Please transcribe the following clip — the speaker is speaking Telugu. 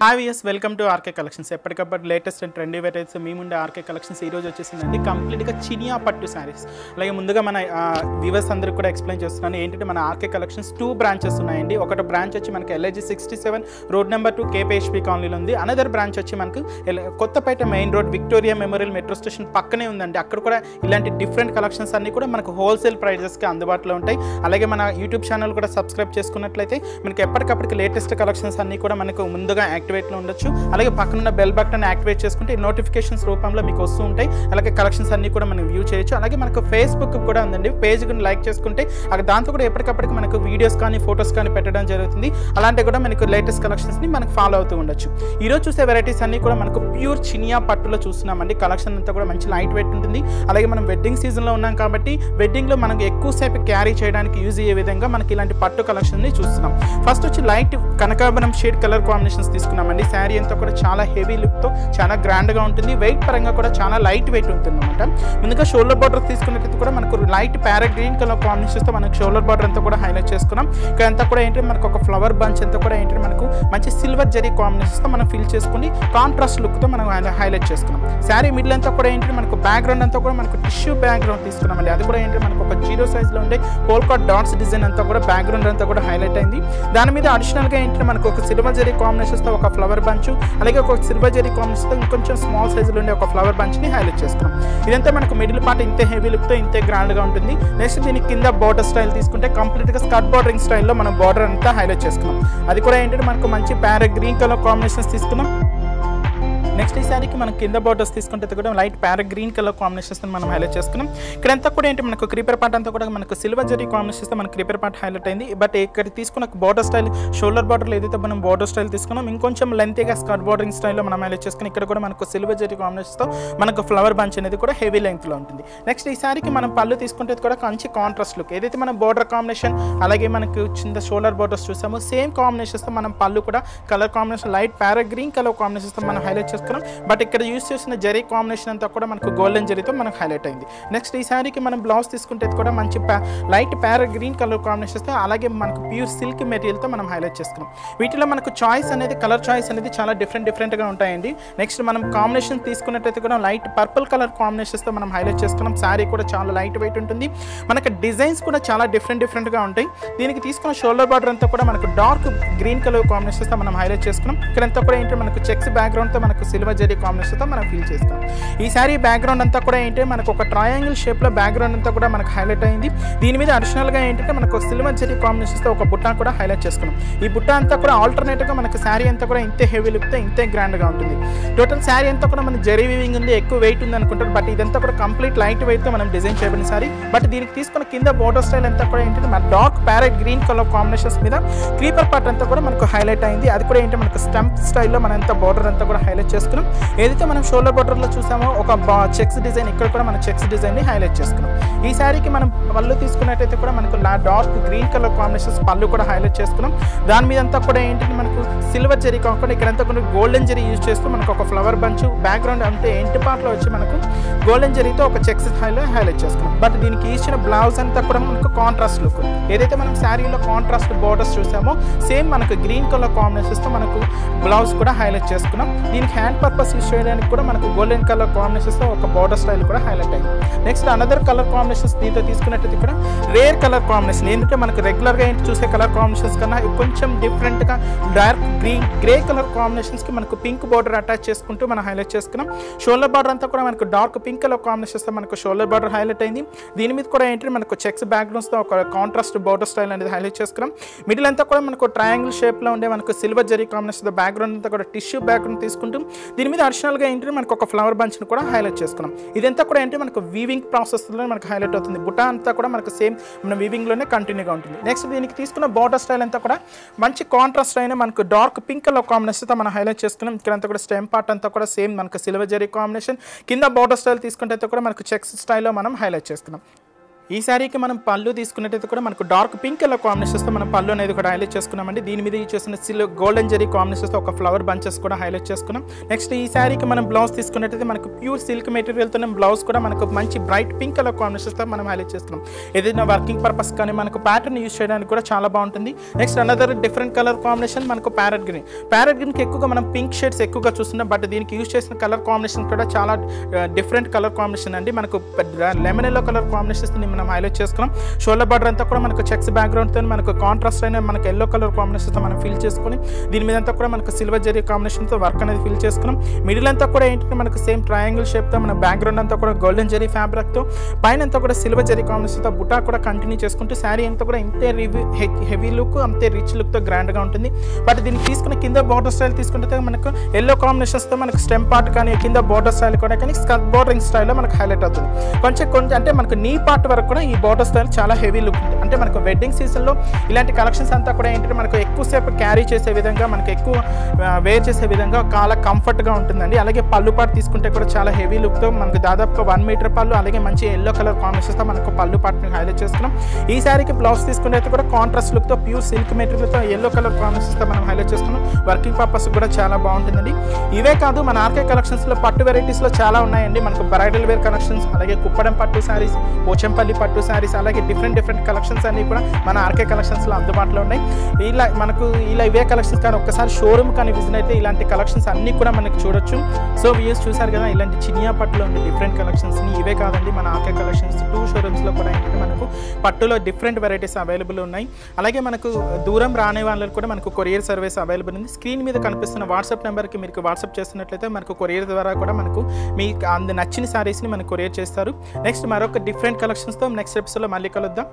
Hi viewers, welcome to RK Collections. ఎప్పటికప్పుడు లేటెస్ట్ అండ్ ట్రెండీ వెరైటీస్ మీ ముందే ఆర్కే కలెక్షన్స్ ఈ రోజు వచ్చేసిందండి. కంప్లీట్గా చినియా పట్టు శారీస్. అలాగే ముందుగా మన వ్యూవర్స్ అందరికి కూడా ఎక్స్ప్లెయిన్ చేస్తున్నాను. ఏంటంటే మన ఆర్కే కలెక్షన్స్ 2 బ్రాంచెస్ ఉన్నాయండి. ఒకటి బ్రాంచ్ వచ్చి మనకి LIG 67 రోడ్ నెంబర్ 2 KPHP కాలనీలో ఉంది. అనదర్ బ్రాంచ్ వచ్చి మనకు Kothapet main road Victoria Memorial metro station పక్కనే ఉందండి. అక్కడ కూడా ఇలాంటి డిఫరెంట్ కలెక్షన్స్ అన్ని కూడా మనకు హోల్సేల్ ప్రైజెస్కి అందుబాటులో ఉంటాయి. అలాగే మన యూట్యూబ్ ఛానల్ కూడా సబ్స్క్రైబ్ చేసుకున్నట్లయితే మనకి ఎప్పటికప్పటికి లేటెస్ట్ కలెక్షన్స్ అన్ని కూడా మనకు ముందుగా యాక్టివేట్లో ఉండొచ్చు. అలాగే పక్కన బెల్ బటన్ యాక్టివేట్ చేసుకుంటే నోటిఫికేషన్స్ రూపంలో మీకు వస్తూ ఉంటాయి. అలాగే కలెక్షన్స్ అన్ని కూడా మనం వ్యూ చేయొచ్చు. అలాగే మనకు ఫేస్బుక్ కూడా ఉందండి. పేజ్ కూడా లైక్ చేసుకుంటే అక్కడ దాంతో కూడా ఎప్పటికప్పటికి మనకు వీడియోస్ కానీ ఫొటోస్ కానీ పెట్టడం జరుగుతుంది. అలాంటివి కూడా మనకు లేటెస్ట్ కలెక్షన్స్ని మనకు ఫాలో అవుతూ ఉండొచ్చు. ఈరోజు చూసే వెరైటీస్ అన్ని కూడా మనకు ప్యూర్ చినియా పట్టులో చూస్తున్నామండి. కలెక్షన్ అంతా కూడా మంచి లైట్ వెయిట్ ఉంటుంది. అలాగే మనం వెడ్డింగ్ సీజన్లో ఉన్నాం కాబట్టి వెడ్డింగ్లో మనకు ఎక్కువసేపు క్యారీ చేయడానికి యూజ్ అయ్యే విధంగా మనకి ఇలాంటి పట్టు కలెక్షన్ని చూస్తున్నాం. ఫస్ట్ వచ్చి లైట్ కనకాంబరం షేడ్ కలర్ కాంబినేషన్స్ తీసుకున్నామండి. శారీ అంతా కూడా చాలా హెవీ లుక్తో చాలా గ్రాండ్గా ఉంటుంది. వెయిట్ పరంగా కూడా చాలా లైట్ వెయిట్ ఉంటుంది అనమాట. ముందుగా షోల్డర్ బార్డర్ తీసుకున్నట్లయితే కూడా మనకు లైట్ ప్యారెట్ గ్రీన్ కలర్ కాంబినేషన్స్తో మనకు షోల్డర్ బార్డర్ అంతా కూడా హైలైట్ చేసుకున్నాం. ఇక్కడ అంతా కూడా ఏంటంటే మనకు ఒక ఫ్లవర్ బంచ్ అంతా కూడా ఏంటంటే మనకు మంచి సిల్వర్ జరీ కాంబినేషన్స్తో మనం ఫిల్ చేసుకుని కాంట్రాస్ట్ లుక్తో మనం హైలైట్ చేసుకున్నాం. శారీ మిడిల్ అంతా కూడా ఏంటంటే మనకు బ్యాక్గ్రౌండ్ అంతా కూడా మనకు టిష్యూ బ్యాక్గ్రౌండ్ తీసుకున్నామండి. అది కూడా ఏంటంటే మనకు ఒక 0 సైజ్లో ఉండే పోల్కాట్ డాట్స్ డిజైన్ అంతా కూడా బ్యాక్గ్రౌండ్ అంతా కూడా హైలైట్ అయింది. దాని మీద అడిషనల్గా ఏంటంటే మనకు ఒక సిల్వర్ జరీ కాంబినేషన్స్తో ఒక ఫ్లవర్ బంచ్, అలాగే ఒక సిల్వర్ జరీ కాంబినేషన్తో ఇంకొంచెం స్మాల్ సైజులో ఉండే ఒక ఫ్లవర్ బంచ్ని హైలైట్ చేసుకున్నాం. ఇదంతా మనకు మిడిల్ పార్ట్ ఇంతే హెవీ లుక్తో ఇంతే గ్రాండ్గా ఉంటుంది. నెక్స్ట్ దీనికి కింద బార్డర్ స్టైల్ తీసుకుంటే కంప్లీట్గా స్కర్ట్ బార్డరింగ్ స్టైల్లో మనం బార్డర్ అంతా హైలైట్ చేసుకున్నాం. అది కూడా ఏంటంటే మనకు మంచి ప్యారెట్ గ్రీన్ కలర్ కాంబినేషన్స్ తీసుకున్నాం. నెక్స్ట్ ఈ శారీకి మనం కింద బార్డర్స్ తీసుకుంటే కూడా light parrot green colour combinations మనం హైలైట్ చేసుకున్నాం. ఇక్కడంతా కూడా ఏంటి మనకు క్రీపర్ పార్ట్ అంతా కూడా మనకు సిల్వర్ జరీ కాంబినేషన్స్ మనకు క్రీపర్ పార్ట్ హైలైట్ అయింది. బట్ ఇక్కడ తీసుకున్న బార్డర్ స్టైల్ షోల్డర్ బార్డర్లో ఏదైతే మనం బార్డర్ స్టైల్ తీసుకున్నాం ఇంకొంచెం లెంతీగా స్కర్ట్ బార్డరింగ్ స్టైల్లో మనం హైలైట్ చేసుకుని ఇక్కడ కూడా మనకు సిల్వర్ జరీ కాంబినేషన్స్తో మనకు ఫ్లవర్ బంచ్ అనేది కూడా హెవీ లెంత్లో ఉంటుంది. నెక్స్ట్ ఈ శారీకి మనం పళ్ళు తీసుకుంటే కూడా మంచి కాంట్రాస్ట్ లుక్, ఏదైతే మనం బార్డర్ కాంబినేషన్ అలాగే మనకు చిన్న షోల్డర్ బార్డర్స్ చూసామో సేమ్ కాంబినేషన్స్తో మనం పళ్ళు కూడా colour combination light parrot green colour కాంబినేషన్స్తో మనం హైలైట్ చేసుకున్నాం. బట్ ఇక్కడ యూస్ చేసిన జరీ కాంబినేషన్ అంతా కూడా మనకు గోల్డెన్ జరీతో మనకు హైలైట్ అయింది. నెక్స్ట్ ఈ శారీకి మనం బ్లౌజ్ తీసుకుంటే కూడా మంచి లైట్ ప్యారెట్ గ్రీన్ కలర్ కాంబినేషన్తో అలాగే మనకు ప్యూర్ సిల్క్ మెటీరియల్తో మనం హైలైట్ చేసుకున్నాం. వీటిలో మనకు చాయిస్ అనేది కలర్ చాయిస్ అనేది చాలా డిఫరెంట్గా ఉంటాయండి. నెక్స్ట్ మనం కాంబినేషన్ తీసుకున్నట్టయితే కూడా లైట్ పర్పుల్ కలర్ కాంబినేషన్స్తో మనం హైలైట్ చేసుకున్నాం. శారీ కూడా చాలా లైట్ వెయిట్ ఉంటుంది. మనకు డిజైన్స్ కూడా చాలా డిఫరెంట్గా ఉంటాయి. దీనికి తీసుకున్న షోల్డర్ బార్డర్ అంతా కూడా మనకు డార్క్ గ్రీన్ కలర్ కాంబినేషన్స్తో మనం హైలైట్ చేసుకున్నాం. ఇక్కడంతా కూడా ఏంటంటే మనకు చెక్స్ బ్యాక్గ్రౌండ్తో మనకు సిల్వర్ జరీ కాంబినేషన్తో మనం ఫీల్ చేస్తాం. ఈ శారీ బ్యాక్గ్రౌండ్ అంతా కూడా ఏంటంటే మనకు ఒక ట్రయాంగిల్ షేప్లో బ్యాక్గ్రౌండ్ అంతా కూడా మనకు హైలైట్ అయింది. దీని మీద అడిషనల్గా ఏంటంటే మనకు సిల్వర్ జరీ కాంబినేషన్స్తో ఒక బుట్ట కూడా హైలైట్ చేసుకున్నాం. ఈ బుట్ట అంతా కూడా ఆల్టర్నేట్గా మనకు శారీ అంతా కూడా ఇంతే హెవీ లుక్తో ఇంతే గ్రాండ్గా ఉంటుంది. టోటల్ శారీ అంతా కూడా మన జరీ వీవింగ్ ఉంది, ఎక్కువ వెయిట్ ఉంది అనుకుంటారు. బట్ ఇదంతా కూడా కంప్లీట్ లైట్ వెయిట్తో మనం డిజైన్ చేయబడిన శారీ. బట్ దీనికి తీసుకున్న కింద బోర్డర్ స్టైల్ అంతా కూడా ఏంటంటే మన dark parrot green colour combinations మీద క్రీపర్ పార్ట్ అంతా కూడా మనకు హైలైట్ అయింది. అది కూడా ఏంటంటే మనకు స్టంప్ స్టైల్లో మన అంతా బోర్డర్ అంతా కూడా హైలైట్ చేసుకున్నాం. ఏదైతే మనం షోల్డర్ బార్డర్లో చూసామో ఒక చెక్స్ డిజైన్ ఇక్కడ కూడా మనం చెక్స్ డిజైన్ని హైలైట్ చేసుకున్నాం. ఈ శారీకి మనం పళ్ళు తీసుకున్నట్టయితే కూడా మనకు డార్క్ గ్రీన్ కలర్ కాంబినేషన్స్ పళ్ళు కూడా హైలైట్ చేసుకున్నాం. దాని మీద అంతా కూడా ఏంటంటే మనకు సిల్వర్ జరీ కాకుండా ఇక్కడంతా కూడా గోల్డెన్ జరీ యూజ్ చేస్తూ మనకు ఒక ఫ్లవర్ బంచ్ బ్యాక్గ్రౌండ్ అంటే ఎండ్ పార్ట్లో వచ్చి మనకు గోల్డెన్ జరీతో ఒక చెక్స్ హైలైట్ చేసుకున్నాం. బట్ దీనికి ఇచ్చిన బ్లౌజ్ అంతా కూడా మనకు కాంట్రాస్ట్ లుక్, ఏదైతే మనం శారీలో కాంట్రాస్ట్ బోర్డర్స్ చూసామో సేమ్ మనకు గ్రీన్ కలర్ కాంబినేషన్స్తో మనకు బ్లౌజ్ కూడా హైలైట్ చేసుకున్నాం. దీనికి హ్యాండ్ పర్పస్ యూజ్ చేయడానికి కూడా మనకు గోల్డెన్ కలర్ కాంబినేషన్స్తో ఒక బార్డర్ స్టైల్ కూడా హైలైట్ అయింది. నెక్స్ట్ అనదర్ కలర్ కాంబినేషన్స్ దీంతో తీసుకున్నట్టయితే కూడా రేర్ కలర్ కాంబినేషన్, ఎందుకంటే మనకు రెగ్యులర్గా ఏంటి చూసే కలర్ కాంబినేషన్స్ కన్నా కొంచెం డిఫరెంట్గా డార్క్ గ్రే కలర్ కాంబినేషన్స్కి మనకు పింక్ బార్డర్ అటాచ్ చేసుకుంటూ మనం హైలైట్ చేసుకున్నాం. షోల్డర్ బార్డర్ అంతా కూడా మనకు డార్క్ పింక్ కలర్ కాంబినేషన్స్తో మనకు షోల్డర్ బార్డర్ హైలైట్ అయింది. దీని మీద కూడా ఏంటంటే మనకు చెక్స్ బ్యాక్గ్రౌండ్స్తో ఒక కాంట్రాస్ట్ బార్డర్ స్టైల్ అనేది హైలైట్ చేసుకున్నాం. మిడిల్ అంతా కూడా మనకు ట్రయాంగిల్ షేప్లో ఉండే మనకు సిల్వర్ జరీ కాంబినేషన్ బ్యాక్గ్రౌండ్ అంతా కూడా టిష్యూ బ్యాక్గ్రౌండ్ తీసుకుంటూ దీని మీద అడిషనల్గా ఏంటంటే మనకు ఒక ఫ్లవర్ బంచ్ని కూడా హైలైట్ చేసుకున్నాం. ఇదంతా కూడా ఏంటంటే మనకు వీవింగ్ ప్రాసెస్లో మనకు హైలైట్ అవుతుంది. బుట్ట అంతా కూడా మనకు సేమ్ మన వీవింగ్లోనే కంటిన్యూగా ఉంటుంది. నెక్స్ట్ దీనికి తీసుకున్న బార్డర్ స్టైల్ అంతా కూడా మంచి కాంట్రాస్ట్ అయిన మనకు డార్క్ పింక్ కలర్ కాంబినేషన్తో మనం హైలైట్ చేసుకున్నాం. ఇక్కడంతా కూడా స్టెమ్ పార్ట్ అంతా కూడా సేమ్ మనకు సిల్వర్ జరీ కాంబినేషన్, కింద బార్డర్ స్టైల్ తీసుకుంటే కూడా మనకు చెక్స్ స్టైల్లో మనం హైలైట్ చేసుకున్నాం. ఈ శారీకి మనం పళ్ళు తీసుకున్నట్టయితే కూడా మనకు డార్క్ పింక్ కలర్ కాంబినేషన్స్తో మనం పళ్ళు అనేది కూడా హైలైట్ చేసుకున్నామండి. దీని మీద చేసిన గోల్డెన్ జరీ కాంబినేషన్స్తో ఒక ఫ్లవర్ బంచెస్ కూడా హైలైట్ చేసుకున్నాం. నెక్స్ట్ ఈ శారీకి మనం బ్లౌజ్ తీసుకున్నట్టయితే మనకు ప్యూర్ సిల్క్ మెటీరియల్తో బ్లౌజ్ కూడా మనకు మంచి బ్రైట్ పింక్ కలర్ కాంబినేషన్స్తో మనం హైలైట్ చేస్తున్నాం. ఏదైనా వర్కింగ్ పర్పస్ కానీ మనకు ప్యాటర్న్ యూస్ చేయడానికి కూడా చాలా బాగుంటుంది. Next another different colour combination మనకు ప్యారెట్ గ్రీన్కి ఎక్కువగా మనం పింక్ షేడ్స్ ఎక్కువగా చూస్తున్నాం. బట్ దీనికి యూస్ చేసిన కలర్ కాంబినేషన్ కూడా చాలా డిఫరెంట్ కలర్ కాంబినేషన్ అండి. మనకు లెమన్ ఎల్లో కలర్ కాంబినేషన్స్ మనం హైలైట్ చేసుకున్నాం. షోల్డర్ బార్డర్ అంతా కూడా మనకు చెక్స్ బ్యాక్గ్రౌండ్తో మనకు కాంట్రాస్ట్ అయిన మనకు ఎల్లో కలర్ కాంబినేషన్తో మనం ఫిల్ చేసుకుని దీని మీద అంతా కూడా మనకు సిల్వర్ జరీ కాంబినేషన్తో వర్క్ అనేది ఫిల్ చేసుకున్నాం. మిడిల్ అంతా కూడా ఏంటంటే మనకు సేమ్ ట్రయాంగిల్ షేప్తో మన బ్యాక్గ్రౌండ్ అంతా కూడా గోల్డెన్ జరీ ఫ్యాబ్రిక్తో పైన అంతా కూడా సిల్వర్ జరీ కాంబినేషన్తో బుటా కూడా కంటిన్యూ చేసుకుంటూ శారీ అంతా కూడా ఇంతే హెవీ లుక్ అంతే రిచ్ లుక్తో గ్రాండ్గా ఉంటుంది. బట్ దీనికి తీసుకున్న కింద బార్డర్ స్టైల్ తీసుకుంటే మనకు ఎల్లో కాంబినేషన్స్తో మనకు స్టెమ్ పార్ట్ కానీ కింద బార్డర్ స్టైల్ కూడా కానీ స్కర్ట్ బోర్డరింగ్ స్టైల్లో మనకు హైలైట్ అవుతుంది. కొంచెం అంటే మనకు నీ పార్ట్ వరకు కూడా ఈ బార్డర్ స్టైల్ చాలా హెవీ లుక్ ఉంటుంది. అంటే మనకు వెడ్డింగ్ సీజన్లో ఇలాంటి కలెక్షన్స్ అంతా కూడా ఏంటంటే మనకు ఎక్కువసేపు క్యారీ చేసే విధంగా మనకు ఎక్కువ వేర్ చేసే విధంగా చాలా కంఫర్ట్గా ఉంటుందండి. అలాగే పళ్ళు పాటు తీసుకుంటే కూడా చాలా హెవీ లుక్తో మనకు దాదాపుగా 1 మీటర్ పళ్ళు అలాగే మంచి ఎల్లో కలర్ కాంబినేషన్స్తో మనకు పళ్ళు పాటుని హైలైట్ చేసుకున్నాం. ఈ శారీకి బ్లౌజ్ తీసుకుంటే కూడా కాంట్రాస్ట్ లుక్తో ప్యూర్ సిల్క్ మెటీరియల్తో ఎల్లో కలర్ కాంబినేషన్స్తో మనం హైలైట్ చేసుకున్నాం. వర్కింగ్ పర్పస్ కూడా చాలా బాగుంటుందండి. ఇవే కాదు మన ఆర్కే కలెక్షన్స్లో పట్టు వెరైటీస్లో చాలా ఉన్నాయండి. మనకు బ్రైడల్ వేర్ కలెక్షన్స్ అలాగే కుప్పడం పట్టు శారీస్, పోచంపల్లి పట్టు శారీస్ అలాగే డిఫరెంట్ కలెక్షన్స్ అన్ని కూడా మన ఆర్కే కలెక్షన్స్లో అందుబాటులో ఉన్నాయి. ఇలా ఇవే కలెక్షన్స్ కానీ ఒక్కసారి షోరూమ్ కానీ విజిట్ అయితే ఇలాంటి కలెక్షన్స్ అన్నీ కూడా మనకు చూడొచ్చు. సో వ్యూస్ చూసారు కదా ఇలాంటి చినియా పట్టులో ఉండే డిఫరెంట్ కలెక్షన్స్ని. ఇవే కాదండి మన ఆర్కే కలెక్షన్స్ 2 షోరూమ్స్లో కూడా ఏంటంటే మనకు పట్టులో డిఫరెంట్ వెరైటీస్ అవైలబుల్ ఉన్నాయి. అలాగే మనకు దూరం రాని వాళ్ళకి కూడా మనకు కొరియర్ సర్వీస్ అవైలబుల్ ఉంది. స్క్రీన్ మీద కనిపిస్తున్న వాట్సాప్ నెంబర్కి మీరు వాట్సాప్ చేస్తున్నట్లయితే మనకు కొరియర్ ద్వారా కూడా మనకు మీకు నచ్చిన శారీస్ని మనకు కొరియర్ చేస్తారు. నెక్స్ట్ మరొక డిఫరెంట్ కలెక్షన్స్తో నెక్స్ట్ ఎపిసోడ్లో మళ్ళీ కలుద్దాం.